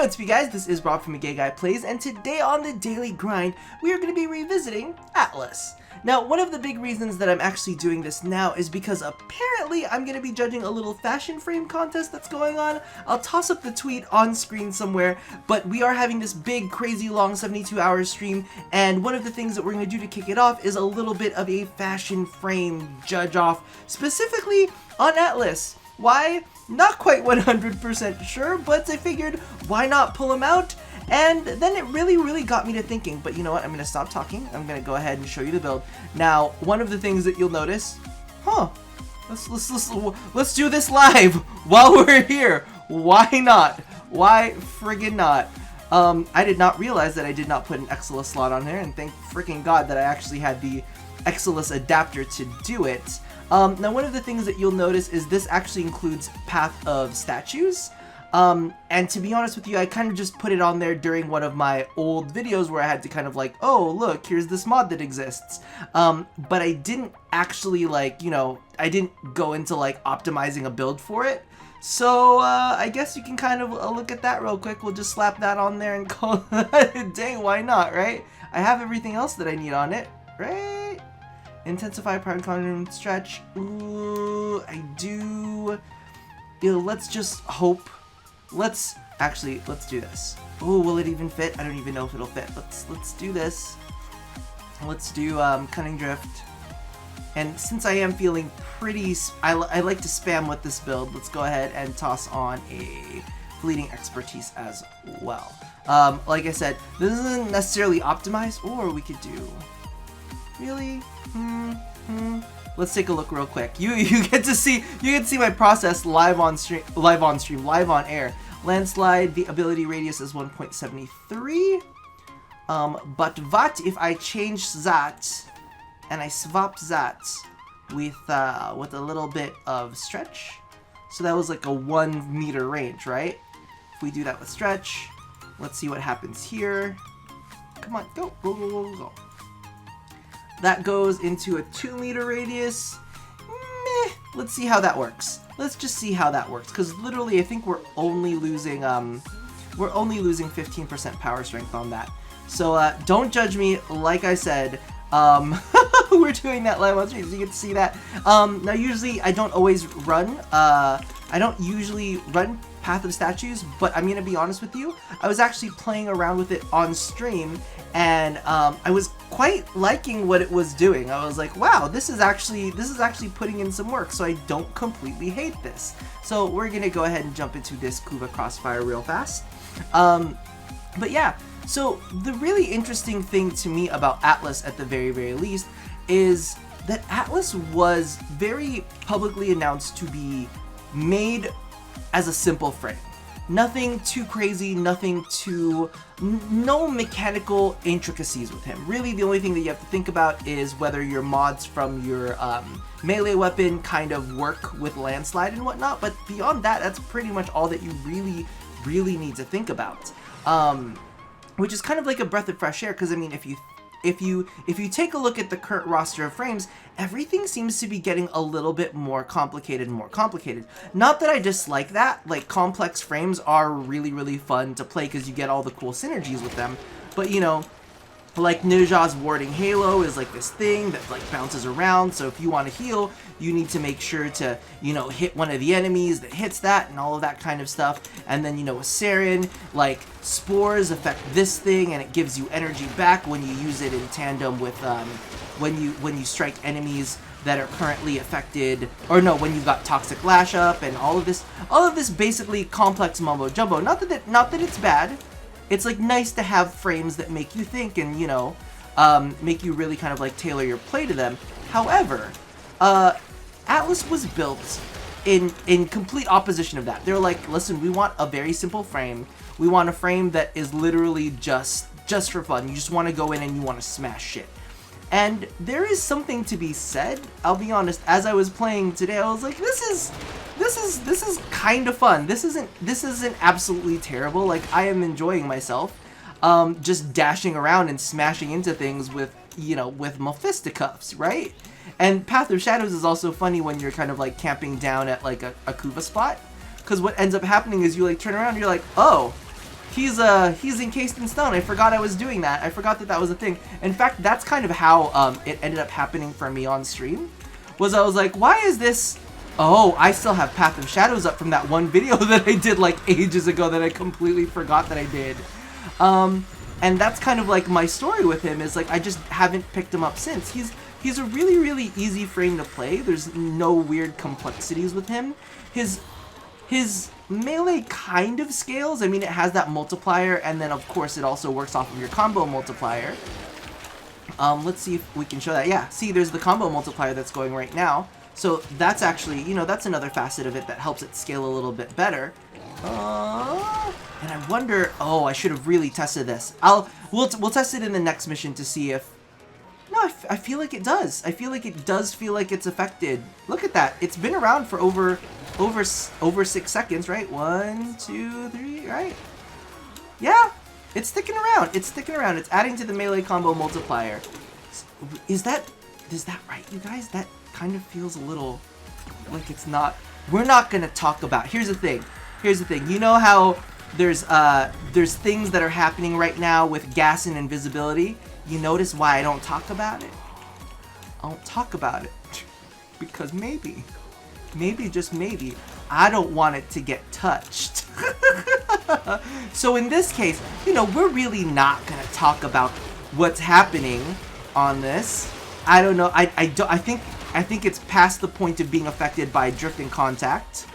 what's up, you guys? This is Rob from A Gay Guy Plays, and today on the Daily Grind, we are going to be revisiting Atlas. Now, one of the big reasons that I'm actually doing this now is because apparently I'm going to be judging a little fashion frame contest that's going on. I'll toss up the tweet on screen somewhere, but we are having this big, crazy long 72-hour stream, and one of the things that we're going to do to kick it off is a little bit of a fashion frame judge-off, specifically on Atlas. Why? Not quite 100% sure, but I figured, why not pull them out? And then it really got me to thinking, but you know what, I'm going to stop talking, I'm going to go ahead and show you the build. Now, one of the things that you'll notice, let's do this live while we're here. Why not? Why friggin' not? I did not realize that I did not put an Exilus slot on there, and thank freaking God that I actually had the Exilus adapter to do it. Now, one of the things that you'll notice is this actually includes Path of Statues. And to be honest with you, I kind of just put it on there during one of my old videos where I had to kind of like, oh, look, here's this mod that exists. But I didn't actually like, I didn't go into like optimizing a build for it. So, I guess you can kind of look at that real quick. We'll just slap that on there and call it a day. Why not, right? I have everything else that I need on it, right? Intensify Private Content Stretch. Ooh, I do. Let's just hope. Let's do this. Ooh, will it even fit? I don't even know if it'll fit. Let's do this. Let's do Cunning Drift. And since I am feeling pretty, I like to spam with this build. Let's go ahead and toss on a Fleeting Expertise as well. Like I said, this isn't necessarily optimized, or we could do. Really? Let's take a look real quick. You get to see my process live on air. Landslide, the ability radius is 1.73. But what if I change that and I swap that with a little bit of stretch? So that was like a 1 meter range, right? If we do that with stretch, let's see what happens here. Come on, go. That goes into a 2 meter radius. Meh. Let's see how that works. Let's just see how that works, because literally I think we're only losing 15% power strength on that. So don't judge me. Like I said, we're doing that live on stream, so you get to see that. Now usually I don't always run. I don't usually run Path of Statues, but I'm gonna be honest with you, I was actually playing around with it on stream, and I was quite liking what it was doing. I was like, wow, this is actually putting in some work, so I don't completely hate this. So we're gonna go ahead and jump into this Kuva Crossfire real fast. But yeah, so the really interesting thing to me about Atlas, at the very least, is that Atlas was very publicly announced to be made as a simple frame. Nothing too crazy, no mechanical intricacies with him. Really, the only thing that you have to think about is whether your mods from your melee weapon kind of work with landslide and whatnot, but beyond that, that's pretty much all that you really need to think about. Which is kind of like a breath of fresh air, because I mean, if you take a look at the current roster of frames, everything seems to be getting a little bit more complicated. Not that I dislike that, like complex frames are really fun to play because you get all the cool synergies with them, but like Ninja's warding Halo is like this thing that like bounces around, so if you want to heal, you need to make sure to, hit one of the enemies that hits that and all of that kind of stuff. And then, with Saren, like spores affect this thing and it gives you energy back when you use it in tandem with when you strike enemies that are currently affected, or no, when you've got Toxic Lash Up and all of this basically complex mumbo jumbo. Not that it's bad. It's like nice to have frames that make you think and make you really kind of like tailor your play to them. However, Atlas was built in complete opposition of that. They're like, listen, we want a very simple frame. We want a frame that is literally just for fun. You just want to go in and you want to smash shit. And there is something to be said. I'll be honest, as I was playing today, I was like, this is kind of fun. This isn't absolutely terrible. Like, I am enjoying myself, just dashing around and smashing into things with my fisticuffs, right? And Path of Shadows is also funny when you're kind of like camping down at like a Kuva spot, because what ends up happening is you like turn around and you're like, oh, he's encased in stone. I forgot I was doing that. I forgot that that was a thing. In fact, that's kind of how it ended up happening for me on stream. Was I was like, why is this? Oh, I still have Path of Shadows up from that one video that I did like ages ago that I completely forgot that I did. And that's kind of like my story with him, is like I just haven't picked him up since. He's a really, really easy frame to play. There's no weird complexities with him. His melee kind of scales. I mean, it has that multiplier, and then of course it also works off of your combo multiplier. Let's see if we can show that. Yeah, see, there's the combo multiplier that's going right now. So that's actually, you know, that's another facet of it that helps it scale a little bit better. And I wonder, oh, I should have really tested this. We'll test it in the next mission to see if, no, I feel like it does. I feel like it does feel like it's affected. Look at that. It's been around for over 6 seconds, right? 1, 2, 3, right? Yeah, it's sticking around. It's sticking around. It's adding to the melee combo multiplier. Is that right, you guys? That kind of feels a little like it's not. We're not gonna talk about. Here's the thing. You know how there's things that are happening right now with gas and invisibility. You notice why I don't talk about it? I don't talk about it because maybe, just maybe, I don't want it to get touched. So in this case, you know, we're really not gonna talk about what's happening on this. I don't know. I think it's past the point of being affected by drift and contact.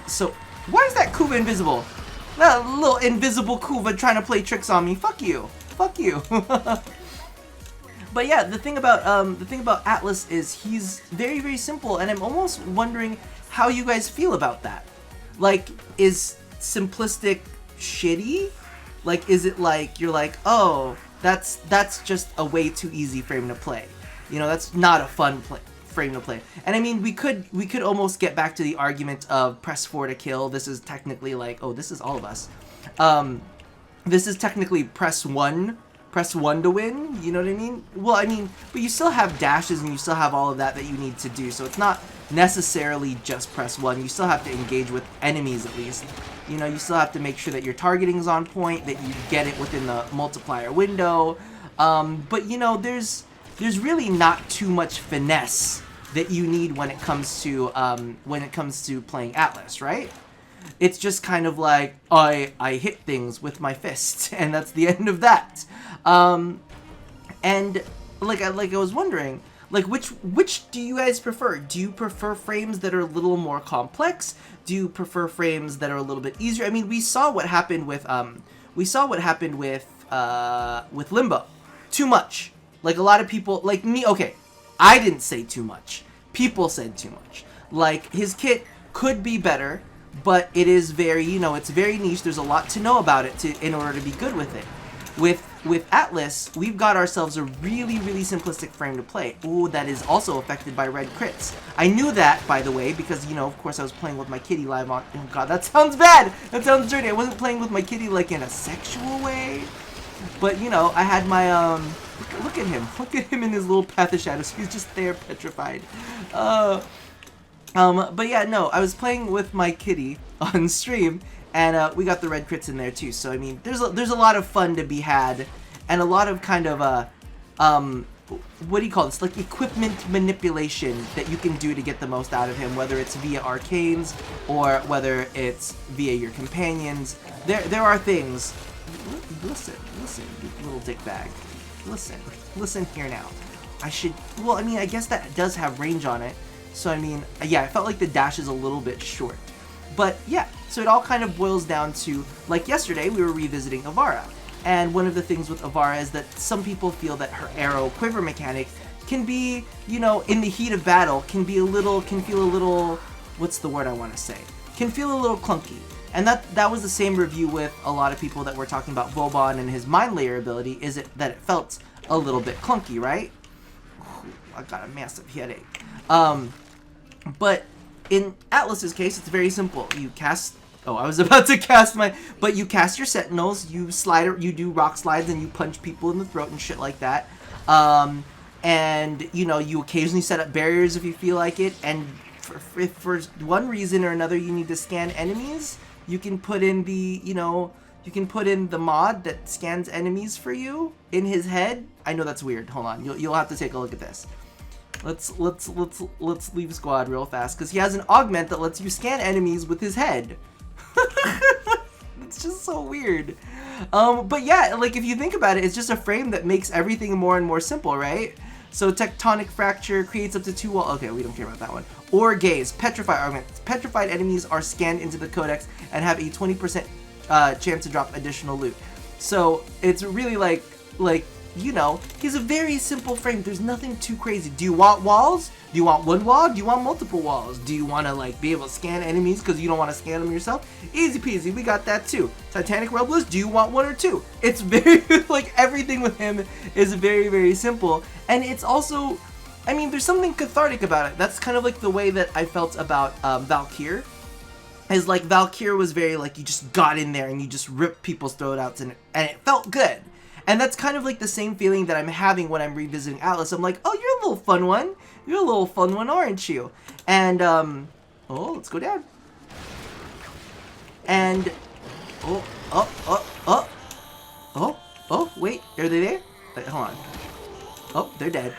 So why is that Kuva invisible? That little invisible Kuva trying to play tricks on me. Fuck you. Fuck you. But yeah, the thing about Atlas is he's very, very simple, and I'm almost wondering how you guys feel about that. Like, is simplistic shitty? Like, is it like you're like, oh, that's just a way too easy frame to play? You know, that's not a fun frame to play. And I mean, we could almost get back to the argument of press 4 to kill. This is technically like, oh, this is all of us. This is technically press 1 to win, you know what I mean? Well, I mean, but you still have dashes and you still have all of that you need to do, so it's not necessarily just press 1. You still have to engage with enemies at least. You know, you still have to make sure that your targeting is on point, that you get it within the multiplier window. But you know, there's really not too much finesse that you need when it comes to playing Atlas, right? It's just kind of like I hit things with my fist, and that's the end of that. And like I was wondering, like which do you guys prefer? Do you prefer frames that are a little more complex? Do you prefer frames that are a little bit easier? I mean, we saw what happened with Limbo. Too much. Like a lot of people, like me. Okay, I didn't say too much. People said too much. Like his kit could be better, but it is very, you know, it's very niche. There's a lot to know about it in order to be good with it. With Atlas, we've got ourselves a really, really simplistic frame to play. Ooh, that is also affected by red crits. I knew that, by the way, because, you know, of course I was playing with my kitty live on... Oh god, that sounds bad! That sounds dirty. I wasn't playing with my kitty, like, in a sexual way. But, you know, I had my, Look at him. Look at him in his little Path of Shadows. He's just there, petrified. But yeah, no, I was playing with my kitty on stream, and we got the red crits in there too. So I mean, there's a lot of fun to be had, and a lot of kind of what do you call this? Like equipment manipulation that you can do to get the most out of him, whether it's via arcanes or whether it's via your companions. There are things. Listen, you little dickbag. Listen here now. Well, I mean, I guess that does have range on it. So, I mean, yeah, I felt like the dash is a little bit short. But, yeah, so it all kind of boils down to, like yesterday, we were revisiting Avara. And one of the things with Avara is that some people feel that her arrow quiver mechanic can be, you know, in the heat of battle, can feel a little, what's the word I want to say? Can feel a little clunky. And that was the same review with a lot of people that were talking about Vauban and his Mind Layer ability, is it that it felt a little bit clunky, right? Ooh, I got a massive headache. But in Atlas's case, it's very simple. You cast... Oh, I was about to cast my... But you cast your Sentinels, you do rock slides, and you punch people in the throat and shit like that. And, you know, you occasionally set up barriers if you feel like it. And if for one reason or another you need to scan enemies, you can put in the, you know, You can put in the mod that scans enemies for you in his head. I know that's weird. Hold on, you'll have to take a look at this. Let's leave squad real fast because he has an augment that lets you scan enemies with his head. It's just so weird. But yeah, like if you think about it, it's just a frame that makes everything more and more simple, right? So tectonic fracture creates up to 2 wall. Okay, we don't care about that one. Or gaze, petrified augments. Petrified enemies are scanned into the codex and have a 20% chance to drop additional loot. So it's really like you know, he's a very simple frame. There's nothing too crazy. Do you want walls? Do you want one wall? Do you want multiple walls? Do you want to like be able to scan enemies because you don't want to scan them yourself? Easy peasy, we got that too. Titanic Rebels, do you want 1 or 2? It's very, like everything with him is very, very simple. And it's also, I mean, there's something cathartic about it. That's kind of like the way that I felt about Valkyr. Is like Valkyr was very like, you just got in there and you just ripped people's throat outs and it felt good. And that's kind of like the same feeling that I'm having when I'm revisiting Atlas. I'm like, oh, you're a little fun one. You're a little fun one, aren't you? And, oh, let's go down. And, oh, wait, are they there? Wait, hold on. Oh, they're dead.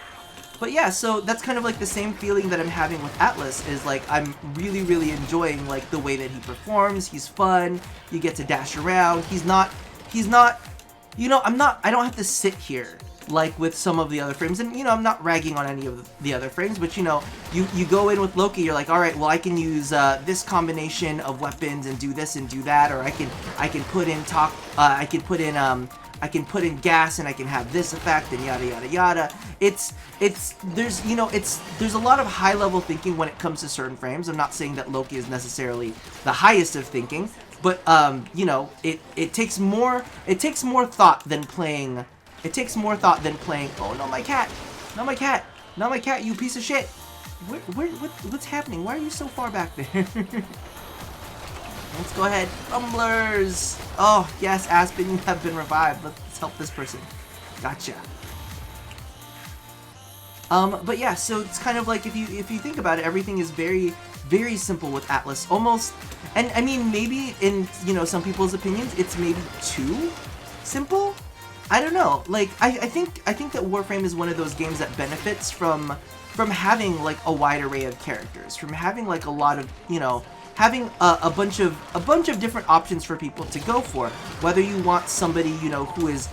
But yeah, so that's kind of like the same feeling that I'm having with Atlas, is like I'm really, really enjoying like the way that he performs. He's fun. You get to dash around. He's not, you know, I don't have to sit here like with some of the other frames, and you know, I'm not ragging on any of the other frames, but you know, you go in with Loki, you're like, all right, well, I can use this combination of weapons and do this and do that, or I can put in I can put in gas and I can have this effect and yada yada yada. There's a lot of high level thinking when it comes to certain frames. I'm not saying that Loki is necessarily the highest of thinking, but you know, it takes more thought than playing. It takes more thought than playing. Oh no, my cat! Not my cat! Not my cat! You piece of shit! What's happening? Why are you so far back there? Let's go ahead. Rumblers! Oh yes, Aspen, you have been revived. Let's help this person. Gotcha. But yeah, so it's kind of like if you think about it, everything is very, very simple with Atlas. Almost, and I mean, maybe in, you know, some people's opinions, it's maybe too simple. I don't know. Like I think that Warframe is one of those games that benefits from having like a wide array of characters, from having like a lot of, you know, having a bunch of different options for people to go for. Whether you want somebody, you know, who is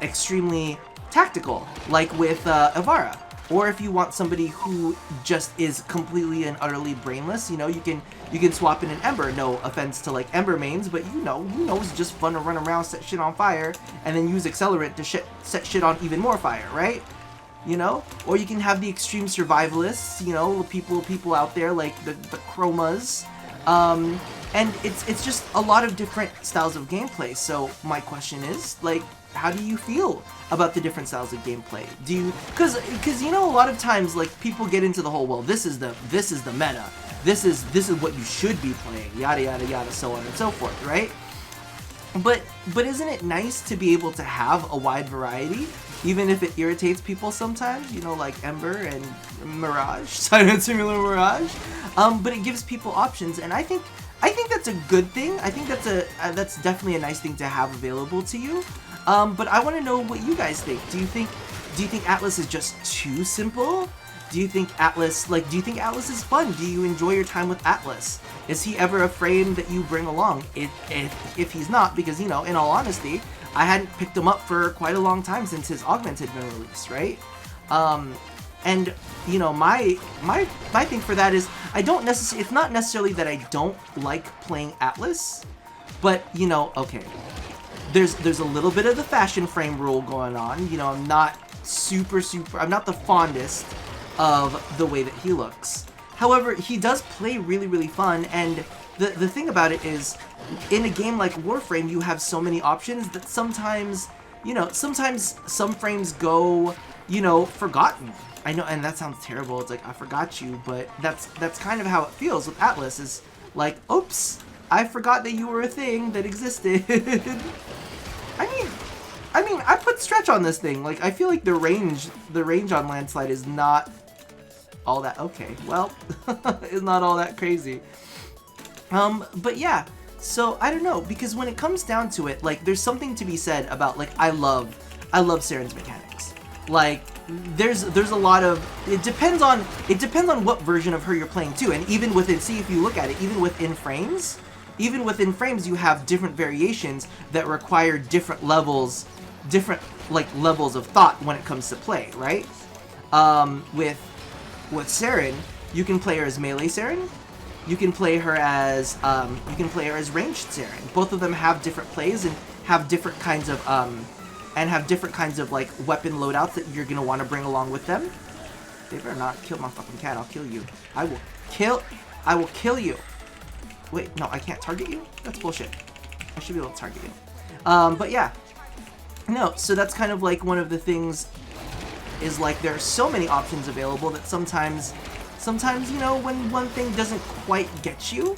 extremely tactical, like with Ivara, or if you want somebody who just is completely and utterly brainless, you know, you can swap in an Ember. No offense to like Ember mains, but you know it's just fun to run around, set shit on fire, and then use Accelerant to set shit on even more fire, right? You know, or you can have the extreme survivalists, you know, people out there like the chromas, and it's just a lot of different styles of gameplay. So my question is, like, how do you feel about the different styles of gameplay? Do you, because you know, a lot of times like people get into the whole, well, this is the meta, this is what you should be playing, yada yada yada, so on and so forth, right? But isn't it nice to be able to have a wide variety, even if it irritates people sometimes, you know, like Ember and Mirage, Silent Simulator Mirage, but it gives people options, and I think that's a good thing. I think that's definitely a nice thing to have available to you. But I want to know what you guys think. Do you think Atlas is just too simple? Do you think Atlas is fun? Do you enjoy your time with Atlas? Is he ever a frame that you bring along? If he's not, because, you know, in all honesty, I hadn't picked him up for quite a long time since his augment had been released, right? And you know, my thing for that is, it's not necessarily that I don't like playing Atlas, but you know, okay, there's a little bit of the fashion frame rule going on. You know, I'm not I'm not the fondest of the way that he looks. However, he does play really, really fun, and the thing about it is, in a game like Warframe, you have so many options that sometimes some frames go, you know, forgotten. I know, and that sounds terrible. It's like, I forgot you, but that's kind of how it feels with Atlas. Is like, oops, I forgot that you were a thing that existed. I mean, I put stretch on this thing. Like, I feel like the range on Landslide is not all that, okay, well, it's not all that crazy. But yeah, So I don't know, because when it comes down to it, like, there's something to be said about, like, I love Saren's mechanics. Like, there's a lot of, it depends on what version of her you're playing too. And even within, see, if you look at it, even within frames you have different variations that require different levels of thought when it comes to play, right? With Saren, you can play her as melee Saren. You can play her as ranged Saren. Both of them have different plays and have different kinds of like weapon loadouts that you're gonna want to bring along with them. They better not kill my fucking cat. I'll kill you. I will kill you. Wait, no, I can't target you? That's bullshit. I should be able to target you. But yeah. No, so that's kind of like one of the things is like there are so many options available that sometimes, you know, when one thing doesn't quite get you,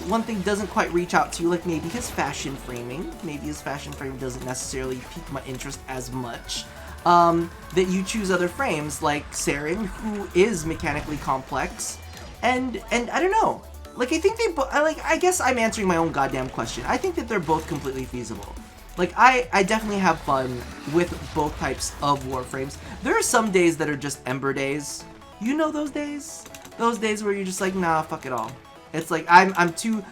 one thing doesn't quite reach out to you, like maybe his fashion framing doesn't necessarily pique my interest as much, that you choose other frames like Saren, who is mechanically complex, and I don't know, like I think I guess I'm answering my own goddamn question. I think that they're both completely feasible. Like, I definitely have fun with both types of Warframes. There are some days that are just Ember days. You know those days? Those days where you're just like, nah, fuck it all. It's like, I'm too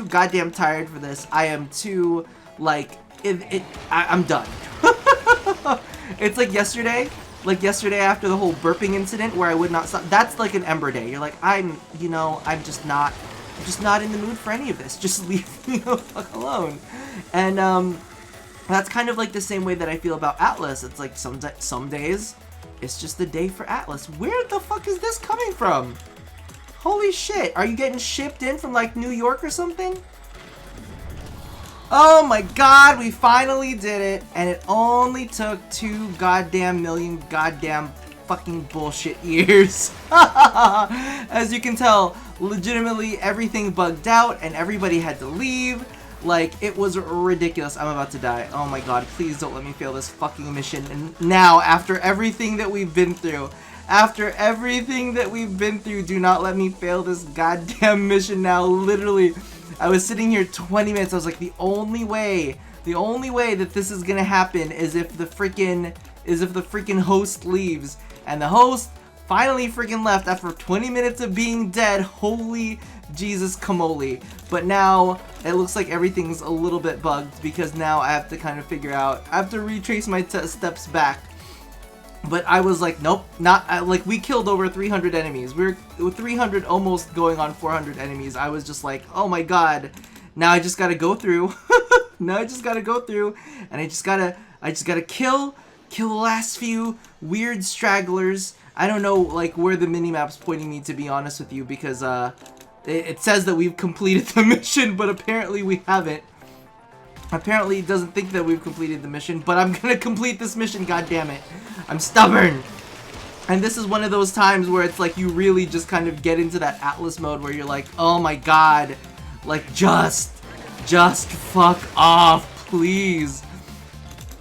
goddamn tired for this. I am too, like, I'm done. It's like yesterday after the whole burping incident where I would not stop. That's like an Ember day. You're like, I'm just not in the mood for any of this. Just leave me the fuck alone. And, that's kind of like the same way that I feel about Atlas. It's like some days, it's just the day for Atlas. Where the fuck is this coming from? Holy shit, are you getting shipped in from like New York or something? Oh my god, we finally did it. And it only took 2 goddamn million goddamn fucking bullshit years. As you can tell, legitimately everything bugged out and everybody had to leave. Like, it was ridiculous. I'm about to die. Oh my god, please don't let me fail this fucking mission. And now, after everything that we've been through, do not let me fail this goddamn mission now. Literally, I was sitting here 20 minutes. I was like, the only way that this is gonna happen is if the freaking host leaves. And the host finally freaking left after 20 minutes of being dead. Holy Jesus camoli. But now it looks like everything's a little bit bugged because now I have to kind of figure out, I have to retrace my steps back. But I was like, nope, not, like, we killed over 300 enemies. We're 300, almost going on 400 enemies. I was just like, oh my god, now I just gotta go through. And I just gotta kill the last few weird stragglers. I don't know, like, where the minimap's pointing me, to be honest with you, because, it says that we've completed the mission, but apparently we haven't. Apparently it doesn't think that we've completed the mission, but I'm gonna complete this mission, goddammit. I'm stubborn. And this is one of those times where it's like you really just kind of get into that Atlas mode where you're like, oh my god, like, just fuck off, please.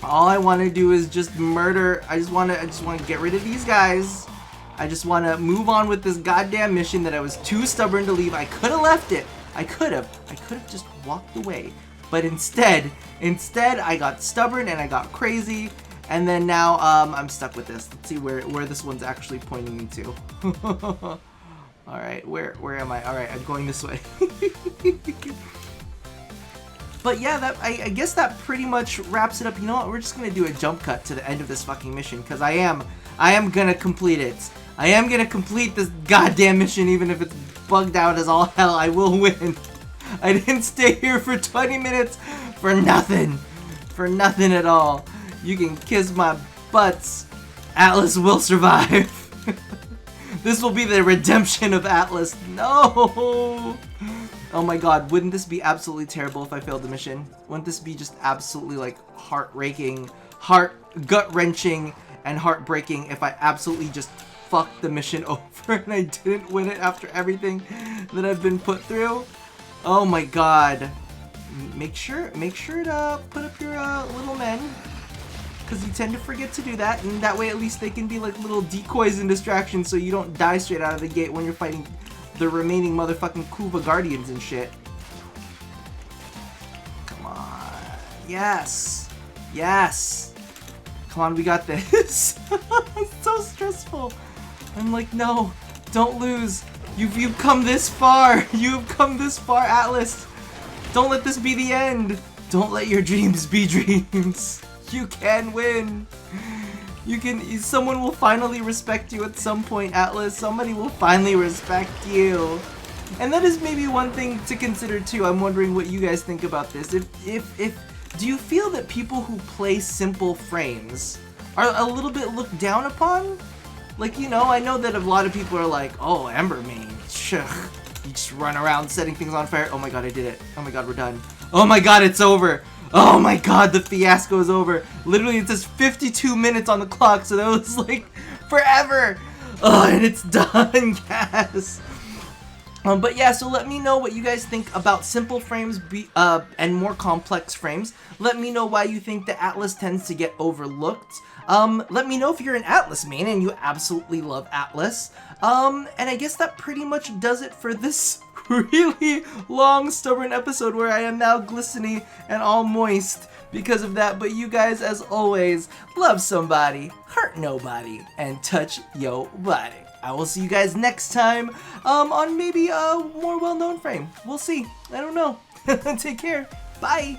All I want to do is just murder. I just want to get rid of these guys. I just want to move on with this goddamn mission that I was too stubborn to leave. I could have left it. I could have just walked away. But instead I got stubborn and I got crazy. And then now I'm stuck with this. Let's see where this one's actually pointing me to. All right, where am I? All right, I'm going this way. But yeah, I guess that pretty much wraps it up. You know what? We're just gonna do a jump cut to the end of this fucking mission because I am gonna complete it. I am gonna complete this goddamn mission, even if it's bugged out as all hell. I will win. I didn't stay here for 20 minutes for nothing. For nothing at all. You can kiss my butts. Atlas will survive. This will be the redemption of Atlas. No! Oh my god, wouldn't this be absolutely terrible if I failed the mission? Wouldn't this be just absolutely, like, heart-wrenching, gut-wrenching, and heartbreaking if I absolutely just fucked the mission over and I didn't win it after everything that I've been put through? Oh my god. Make sure to put up your little men, because you tend to forget to do that, and that way at least they can be like little decoys and distractions so you don't die straight out of the gate when you're fighting the remaining motherfucking Kuva Guardians and shit. Yes. Yes. Come on, we got this. It's so stressful. I'm like, no, don't lose. You've come this far. You've come this far, Atlas. Don't let this be the end. Don't let your dreams be dreams. You can win. You can. Someone will finally respect you at some point, Atlas. Somebody will finally respect you. And that is maybe one thing to consider too. I'm wondering what you guys think about this. Do you feel that people who play simple frames are a little bit looked down upon? Like, you know, I know that a lot of people are like, oh, Ember main, you just run around setting things on fire. Oh my god, I did it. Oh my god, we're done. Oh my god, it's over. Oh my god, the fiasco is over. Literally, it says 52 minutes on the clock, so that was like forever. Oh, and it's done, yes. But yeah, so let me know what you guys think about simple frames and more complex frames. Let me know why you think the Atlas tends to get overlooked. Let me know if you're an Atlas main and you absolutely love Atlas. And I guess that pretty much does it for this really long, stubborn episode where I am now glistening and all moist because of that. But you guys, as always, love somebody, hurt nobody, and touch yo body. I will see you guys next time on maybe a more well-known frame. We'll see. I don't know. Take care. Bye.